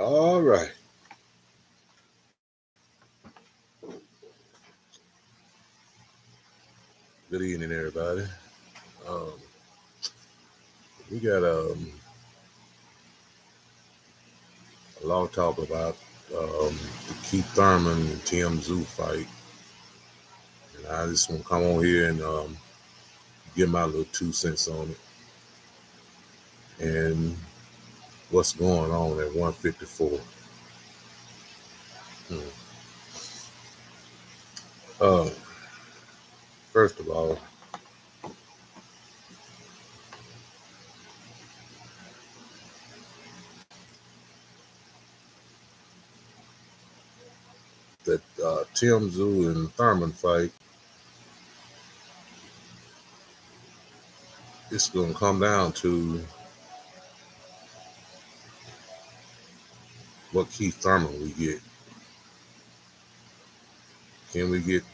All right. Good evening, everybody. Um, we got a long talk about the Keith Thurman and Tszyu fight, and I just want to come on here and give my little 2 cents on it and what's going on at 154. Hmm. Uh, First of all, that Tszyu and Thurman fight, it's going to come down to what Keith Thurman we get. Can we get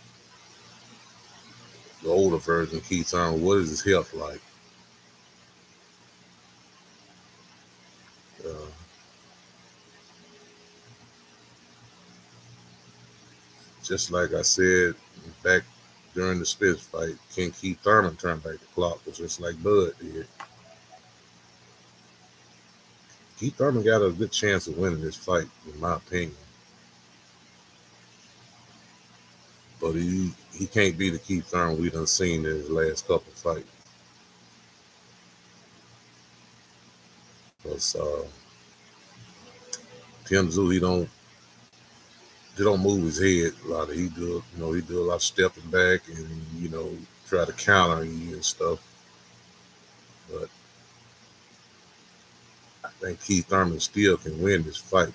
the older version of Keith Thurman? What is his health like? Uh, just like I said back during the Spence fight, can Keith Thurman turn back the clock? Just like Bud did. Keith Thurman got a good chance of winning this fight, in my opinion. But he can't be the Keith Thurman we done seen in his last couple of fights. Because Tszyu, he don't move his head a lot. He do a lot of stepping back and try to counter you and stuff. But I think Keith Thurman still can win this fight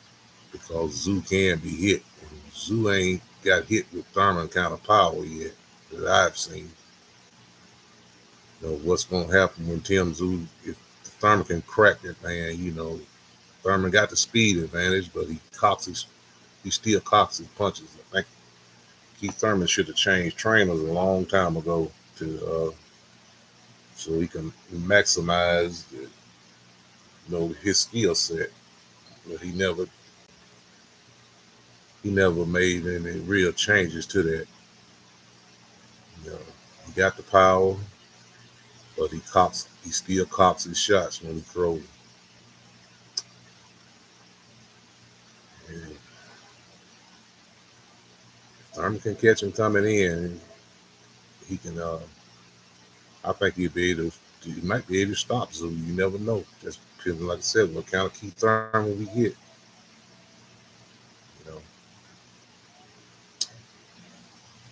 because Tszyu can be hit. And Tszyu ain't got hit with Thurman kind of power yet that I've seen. What's going to happen when Tszyu, if Thurman can crack that man, Thurman got the speed advantage, but he still cocks his punches. I think Keith Thurman should have changed trainers a long time ago to so he can maximize his skill set. But he never made any real changes to that. He got the power, but he still cocks his shots when he throws. And if Thurman can catch him coming in, he can. I think he might be able to stop Tszyu. You never know. Just because, like I said, what kind of Keith Thurman we get.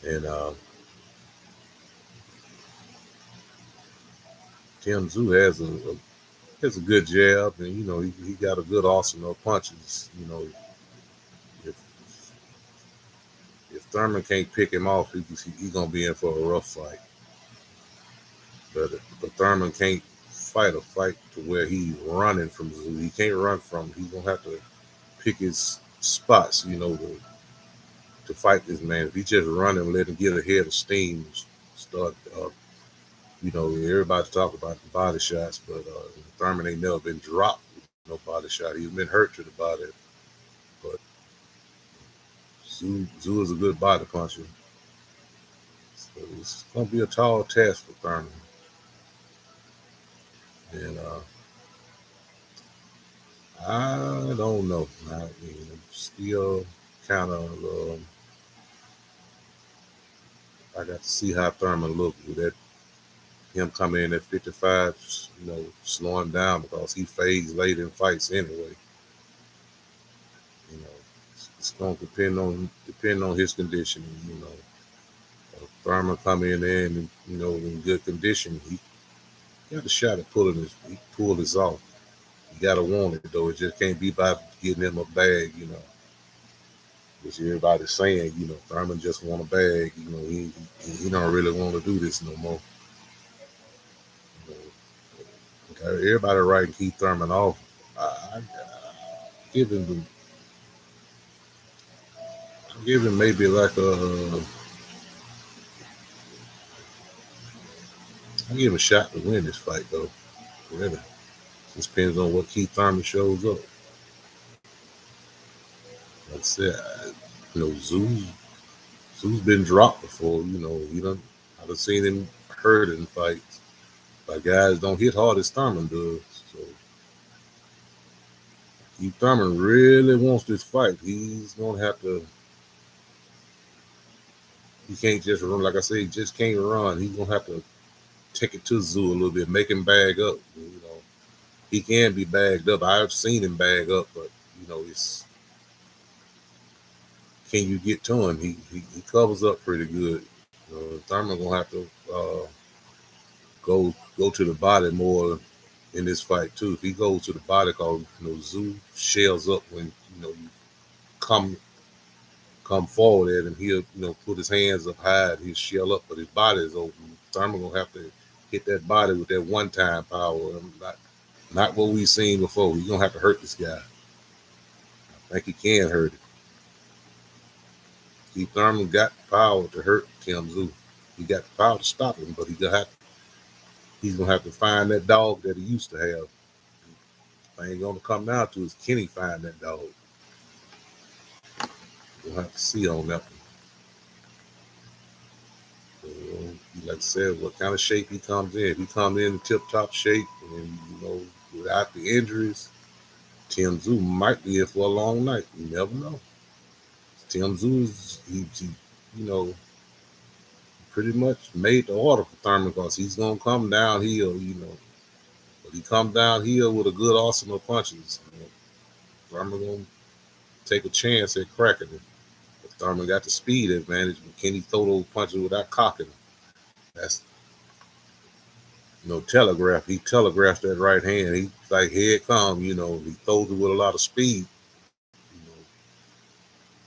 And Tszyu has a good jab, and he got a good arsenal of punches. If Thurman can't pick him off, he's gonna be in for a rough fight. But Thurman can't fight a fight to where he's running from Tszyu. He can't run from him. He's gonna have to pick his spots, to fight this man. If he just run and let him get ahead of steam, start everybody talk about the body shots, but Thurman ain't never been dropped with no body shot. He's been hurt to the body, but Tszyu is a good body puncher. So it's gonna be a tall task for Thurman. And I don't know. I'm still kind of. I got to see how Thurman looked with that. Him coming in at 55, slow him down because he fades late in fights anyway. It's going to depend on his conditioning. Thurman coming in and in good condition, he got a shot at he pulled this off. You got to want it though. It just can't be by getting him a bag. Which everybody's saying. Thurman just want a bag. He don't really want to do this no more. Everybody writing Keith Thurman off. I give him maybe like I give him a shot to win this fight though. Really, just depends on what Keith Thurman shows up. I said, Tszyu's been dropped before. I've seen him hurt in fights. But guys don't hit hard as Thurman does. So Keith Thurman really wants this fight. He's gonna have to. He can't just run. Like I said, he just can't run. He's gonna have to take it to Tszyu a little bit, make him bag up. He can be bagged up. I've seen him bag up, but it's can you get to him? He covers up pretty good. Thurman gonna have to go to the body more in this fight too. If he goes to the body, cause Tszyu shells up when you come forward at him. He'll put his hands up high and he'll shell up, but his body is open. Thurman gonna have to hit that body with that one time power. Not what we've seen before. He's gonna have to hurt this guy. I think he can hurt him. Keith Thurman got the power to hurt Tszyu. He got the power to stop him, but he's gonna have to find that dog that he used to have. The thing gonna come down to is can he find that dog? We'll have to see on that one. So, like I said, what kind of shape he comes in. If he comes in tip-top shape and without the injuries, Tszyu might be in for a long night. You never know. Tszyu is he pretty much made the order for Thurman because he's gonna come downhill, but he come downhill with a good arsenal of punches. Thurman gonna take a chance at cracking him. But Thurman got the speed advantage, but can he throw those punches without cocking them? That's telegraph. He telegraphs that right hand. He like here it come, he throws it with a lot of speed.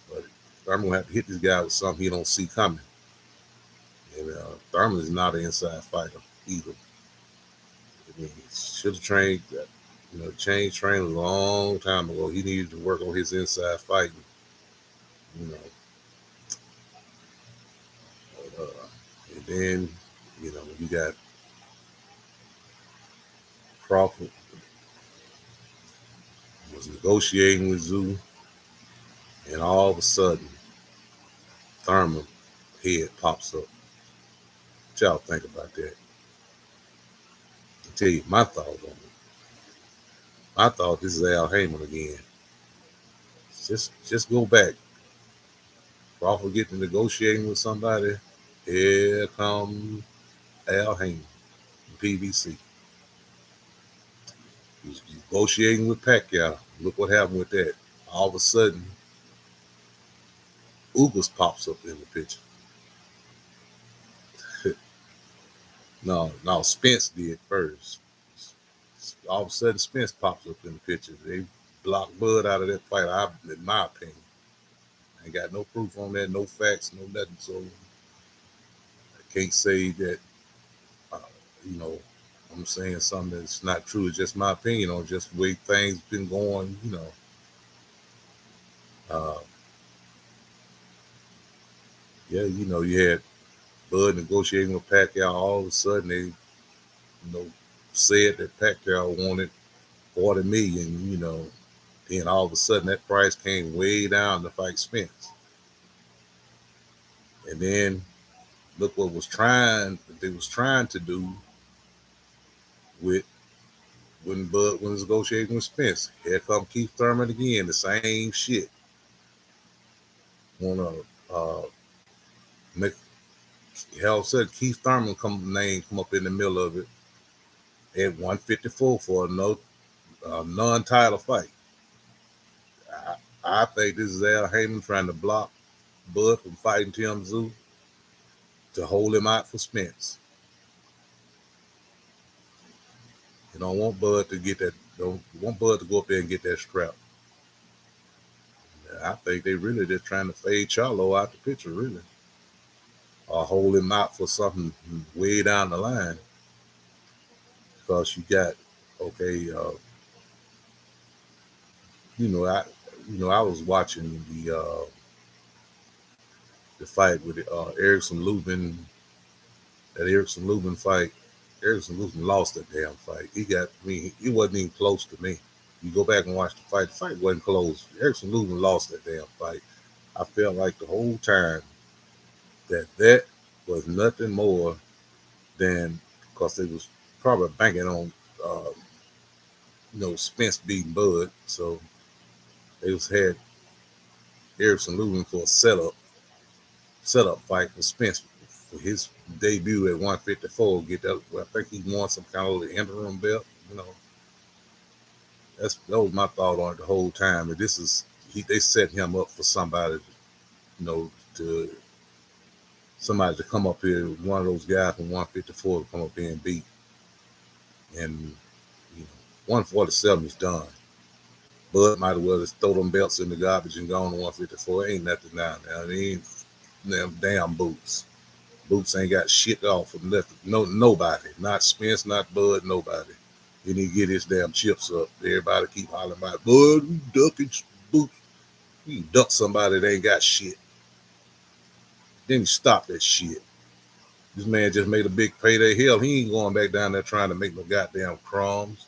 But Thurman gonna have to hit this guy with something he don't see coming. And Thurman is not an inside fighter either. He should have trained that. Changed training a long time ago. He needed to work on his inside fighting. And then you got Crawford was negotiating with Tszyu, and all of a sudden, Thurman head pops up. What y'all think about that? I'll tell you my thoughts on it. I thought this is Al Heyman again. Just go back. Crawford getting negotiating with somebody. Here comes Al Heyman, PBC. He's negotiating with Pacquiao. Look what happened with that. All of a sudden, Ugas pops up in the picture. No, Spence did first. All of a sudden, Spence pops up in the picture. They blocked Bud out of that fight, in my opinion. I ain't got no proof on that, no facts, no nothing. So I can't say that, I'm saying something that's not true. It's just my opinion on just the way things been going, you had Bud negotiating with Pacquiao. All of a sudden, they, said that Pacquiao wanted $40 million, then all of a sudden that price came way down to fight Spence. And then look what they was trying to do with when Bud was negotiating with Spence. Here come Keith Thurman again, the same shit. Wanna make hell of a sudden Keith Thurman come up in the middle of it at 154 for a non-title fight. I think this is Al Heyman trying to block Bud from fighting Tszyu to hold him out for Spence. You don't want Bud to get that. Don't want Bud to go up there and get that strap. I think they really just trying to fade Charlo out the picture, really, or hold him out for something way down the line. Because you got I was watching the fight with Erickson Lubin. That Erickson Lubin fight. Erickson Lubin lost that damn fight. He wasn't even close to me. You go back and watch the fight. The fight wasn't close. Erickson Lubin lost that damn fight. I felt like the whole time that was nothing more than because they was probably banking on Spence beating Bud, so they was had Erickson Lubin for a setup fight for Spence for his debut at 154. Get that? I think he won some kind of interim belt. That was my thought on it the whole time. And they set him up for somebody, to somebody to come up here, one of those guys from 154 to come up here and beat. And 147 is done. Bud might as well just throw them belts in the garbage and go on to 154. Ain't nothing down there. They ain't them damn boots. Boots ain't got shit off from nothing. Nobody. Not Spence, not Bud, nobody. He need to get his damn chips up. Everybody keep hollering about Bud, we ducking Boots. You duck somebody that ain't got shit. Then you stop that shit. This man just made a big payday. Hell, he ain't going back down there trying to make no goddamn crumbs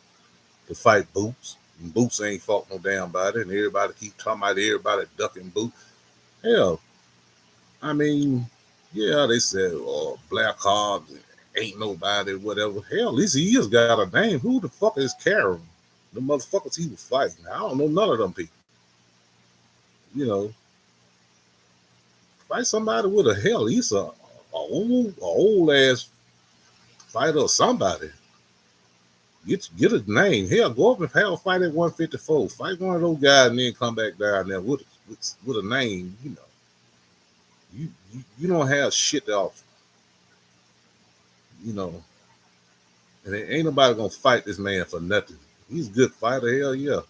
to fight Boots. And Boots ain't fought no damn body. And everybody keep talking about everybody ducking Boots. Hell, I mean, yeah, they said, Black Hawk ain't nobody, whatever. Hell, at least he has got a name. Who the fuck is Karen? The motherfuckers he was fighting. I don't know none of them people. Fight somebody with a hell. He's a old ass fighter or somebody. Get a name. Hell, go up and have a fight at 154. Fight one of those guys and then come back down there with a name. You don't have shit off. And ain't nobody gonna fight this man for nothing. He's a good fighter. Hell yeah.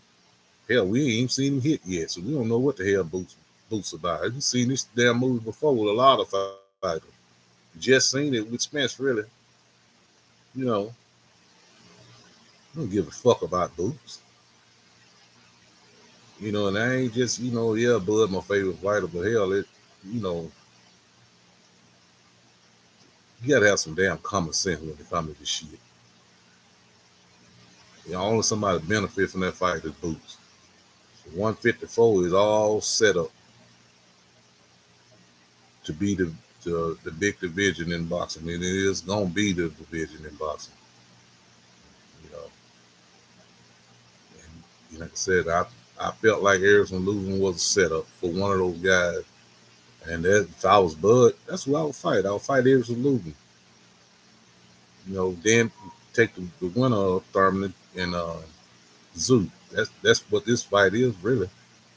Hell, we ain't even seen him hit yet, so we don't know what the hell Boots about. I've seen this damn movie before with a lot of fighters. Just seen it with Spence, really. I don't give a fuck about Boots. And I ain't just, yeah, Bud my favorite fighter, but hell, you gotta have some damn common sense when it comes to this shit. Only somebody benefit from that fight is Boots. 154 is all set up to be the big division in boxing, and it is gonna be the division in boxing. And like I said, I felt like Erickson Lubin was a setup for one of those guys. And if I was Bud, that's who I would fight. I would fight Erickson Lubin. Then take the winner of Thurman and Tszyu. That's what this fight is, really.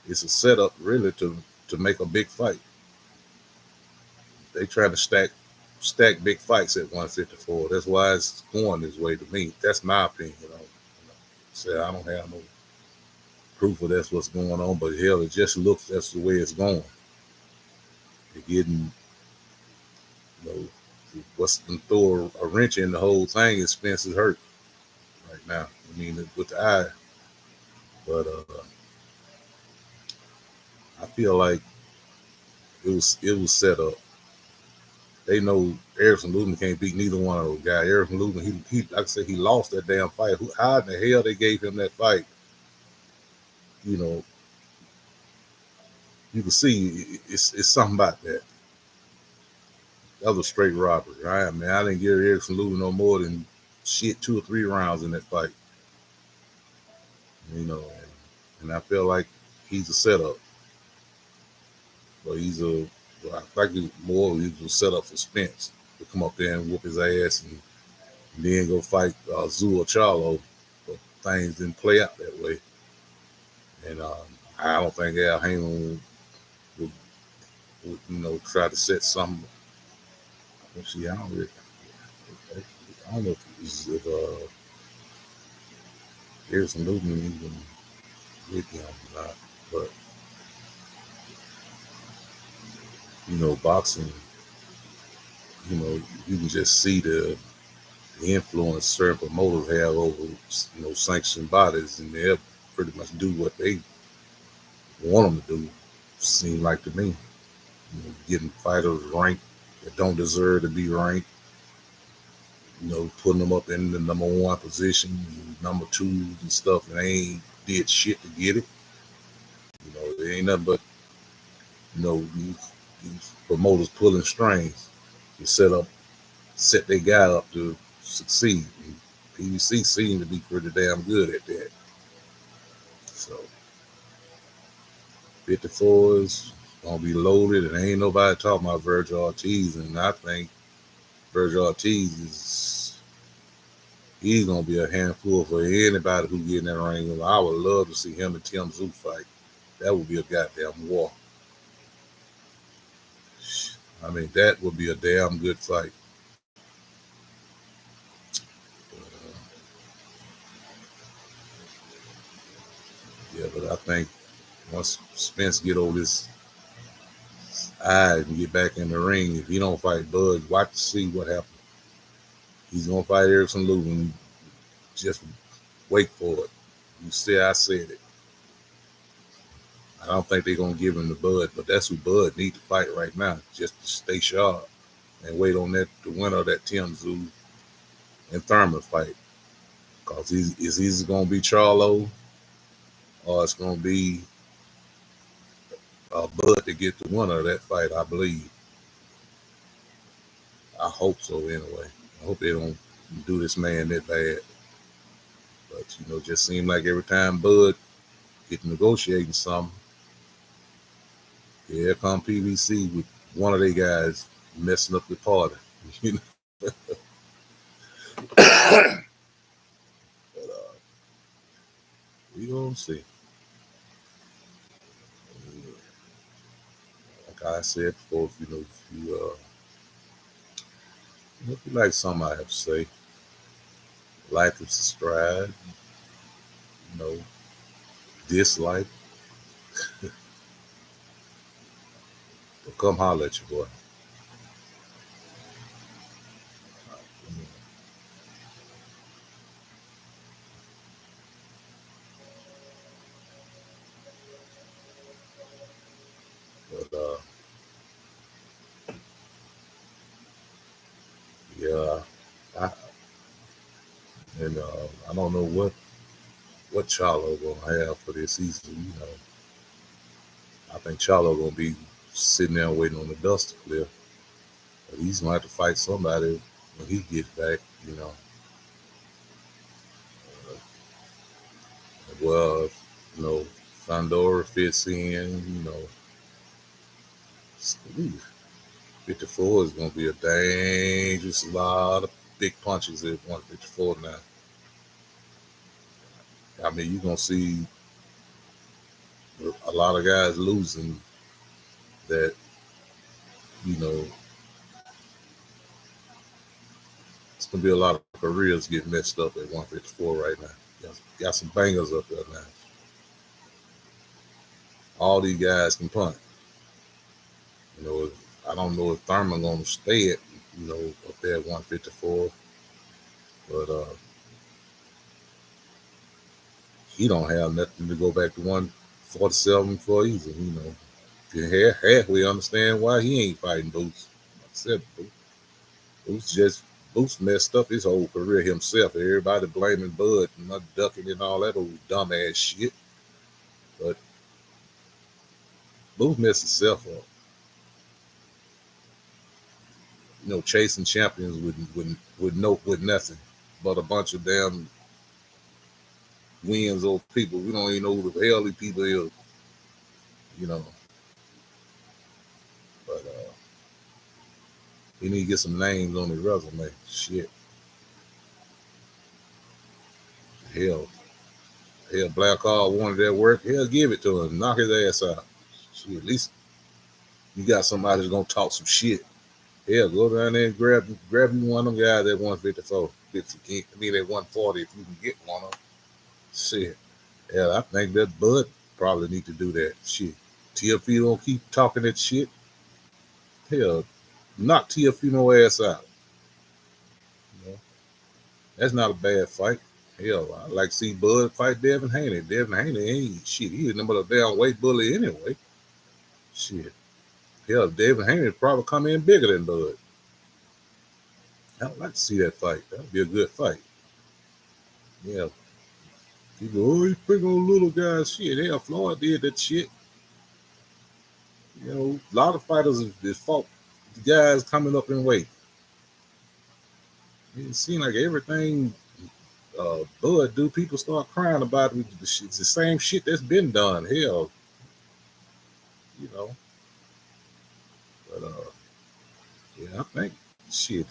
It's a setup, really, to make a big fight. They try to stack big fights at 154. That's why it's going this way to me. That's my opinion. So I don't have no proof of that's what's going on, but hell, it just looks that's the way it's going. They're getting, what's going to throw a wrench in the whole thing is Spence is hurt right now. I mean, with the eye. But I feel like it was set up. They know Erickson Lubin can't beat neither one of those guys. Erickson Lubin, he like I said, he lost that damn fight. How in the hell they gave him that fight? You can see it's something about that. That was a straight robbery, right? Man, I didn't give Erickson Lubin no more than 2 or 3 rounds in that fight. And I feel like he's a setup. But I think he's a setup for Spence to come up there and whoop his ass and then go fight Tszyu or Charlo. But things didn't play out that way. And I don't think Al Heyman would try to set something. Let's see, I don't know if Erickson Lubin even with him or not. But boxing, you can just see the influence certain promoters have over sanctioned bodies, and they'll pretty much do what they want them to do. Seem like to me, getting fighters ranked that don't deserve to be ranked. Putting them up in the number 1 position, number 2s and stuff, and they ain't did shit to get it. You know, it ain't nothing but, you know, these promoters pulling strings. You set their guy up to succeed. And PBC seemed to be pretty damn good at that. So 54 is gonna be loaded, and ain't nobody talking about Virgil Ortiz. And I think Virgil Ortiz he's gonna be a handful for anybody who get in that ring. I would love to see him and Tszyu fight. That would be a goddamn war. I mean, that would be a damn good fight. But I think once Spence get over this eye and get back in the ring, if he don't fight Bud, watch to see what happens. He's gonna fight Erickson Lubin. Just wait for it. You see, I said it. I don't think they're gonna give him the Bud, but that's who Bud need to fight right now, just to stay sharp and wait on that the winner of that Tszyu and Thurman fight. Cause it's either gonna be Charlo or it's gonna be Bud to get the winner of that fight, I believe. I hope so anyway. I hope they don't do this man that bad. But you know, just seems like every time Bud get negotiating something, here come PBC with one of their guys messing up the party. You know? But we gonna see. Like I said before, if you like something I have to say, like and subscribe, you know, dislike, but come holler at your boy. But yeah, I and I don't know what Charlo gonna have for this season. You know, I think Charlo gonna be sitting there waiting on the dust to clear. But he's gonna have to fight somebody when he gets back. You know, well, you know, Fandora fits in. You know, ooh, 54 is gonna be a dangerous lot of big punches at 154 now. I mean, you're gonna see a lot of guys losing that, you know, it's gonna be a lot of careers getting messed up at 154 right now. Got some bangers up there now. All these guys can punt. You know, I don't know if Thurman gonna stay at, you know, up there at 154, but he don't have nothing to go back to 147 for either. You know, you halfway understand why he ain't fighting Boots. Like I said, Boots messed up his whole career himself. Everybody blaming Bud and not ducking and all that old dumbass shit. But Boots messed himself up. You know, chasing champions with nothing but a bunch of damn wins over people. We don't even know who the hell these people is. You know, but he need to get some names on his resume. Shit, hell, Black Hawk wanted that work. Hell, give it to him. Knock his ass out. Shit, at least you got somebody that's gonna talk some shit. Hell, go down there and grab you one of them guys at 154. If you can't, I mean at 140 if you can get one of them. Shit. Hell, I think that Bud probably need to do that. Shit. TFP don't keep talking that shit. Hell, knock TFP ass out. You know? That's not a bad fight. Hell, I like to see Bud fight Devin Haney. Devin Haney ain't shit. He was number a damn weight bully anyway. Shit. Hell, Devin Haney probably come in bigger than Bud. I'd like to see that fight. That would be a good fight. Yeah. People, oh, he's picking on little guys. Shit, hell, Floyd did that shit. You know, a lot of fighters is fought the guys coming up in weight. It seems like everything Bud do, people start crying about it. It's the same shit that's been done. Hell, you know. But yeah, I think shit.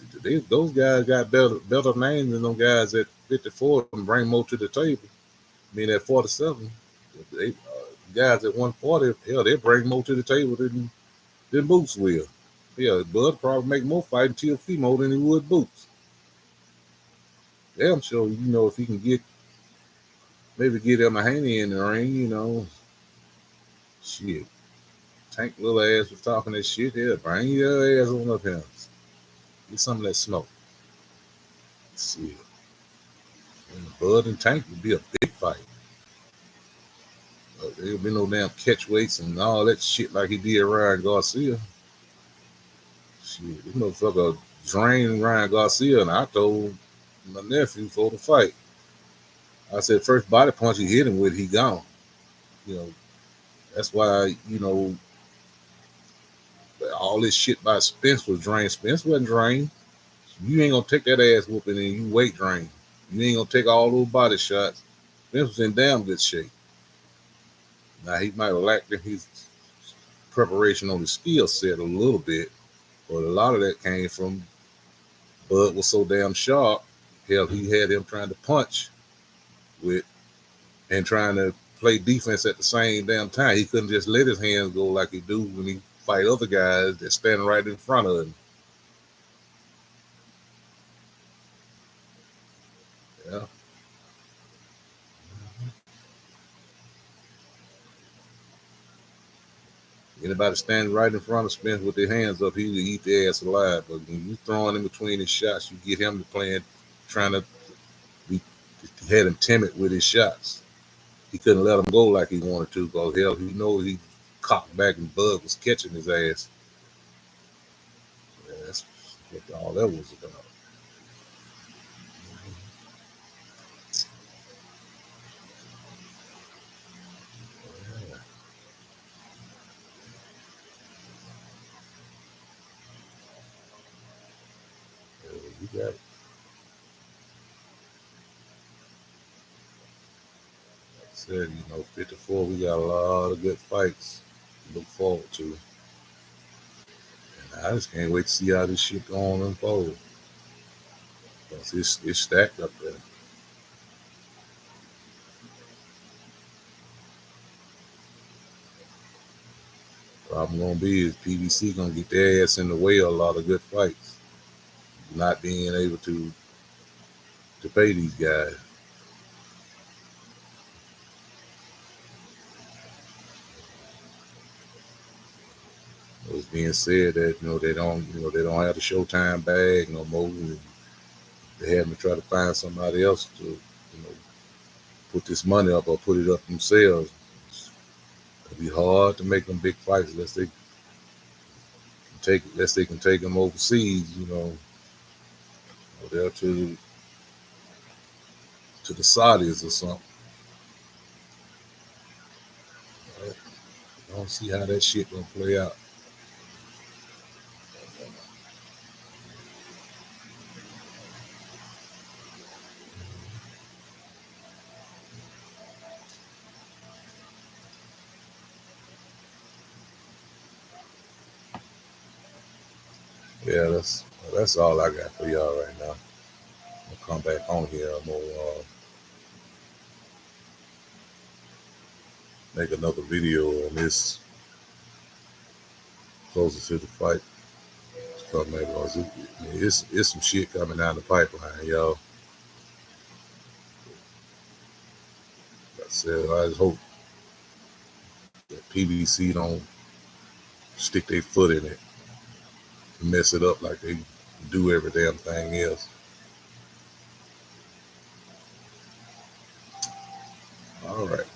Those guys got better names than those guys at 54 and bring more to the table. I mean, at 47, guys at 140, hell, they bring more to the table than Boots will. Yeah, Bud probably make more fighting TFC more than he would Boots. Yeah, I'm sure, you know, if he can maybe get him a handy in the ring, you know, shit. Tank little ass was talking that shit. Yeah, bring your ass on up here. Get some of that smoke. Shit. And Bud and Tank would be a big fight. There'll be no damn catch weights and all that shit like he did Ryan Garcia. Shit, this motherfucker drained Ryan Garcia, and I told my nephew before the fight, I said, first body punch he hit him with, he gone. You know, that's why, you know, all this shit by Spence was drained. Spence wasn't drained. You ain't gonna take that ass whooping and you weight drain. You ain't gonna take all those body shots. Spence was in damn good shape. Now he might have lacked in his preparation on the skill set a little bit, but a lot of that came from Bud was so damn sharp. Hell, he had him trying to punch with and trying to play defense at the same damn time. He couldn't just let his hands go like he do when he fight other guys that standing right in front of him. Yeah. Anybody standing right in front of Spence with their hands up, he would eat their ass alive. But when you throwing in between his shots, you get him to playing, trying to be, he had him timid with his shots. He couldn't let him go like he wanted to, because hell, he knows he cocked back and Bud was catching his ass. Yeah, that's what all that was about. Yeah, you got it. Like I said, you know, 54, we got a lot of good fights to look forward to. And I just can't wait to see how this shit going unfold. Because it's stacked up there. Problem gonna be is PBC gonna get their ass in the way of a lot of good fights, not being able to pay these guys. It was being said that they don't have the Showtime bag no more. And they had to try to find somebody else to put this money up or put it up themselves. It'll be hard to make them big fights unless they can take them overseas. Or they're to the Saudis or something. I don't see how that shit gonna play out. Yeah, that's all I got for y'all right now. I'll come back on here. I'm gonna make another video on this closer to the fight. Come back on. It's some shit coming down the pipeline, y'all. Like I said, I just hope that PBC don't stick their foot in it and mess it up like they do every damn thing else. All right.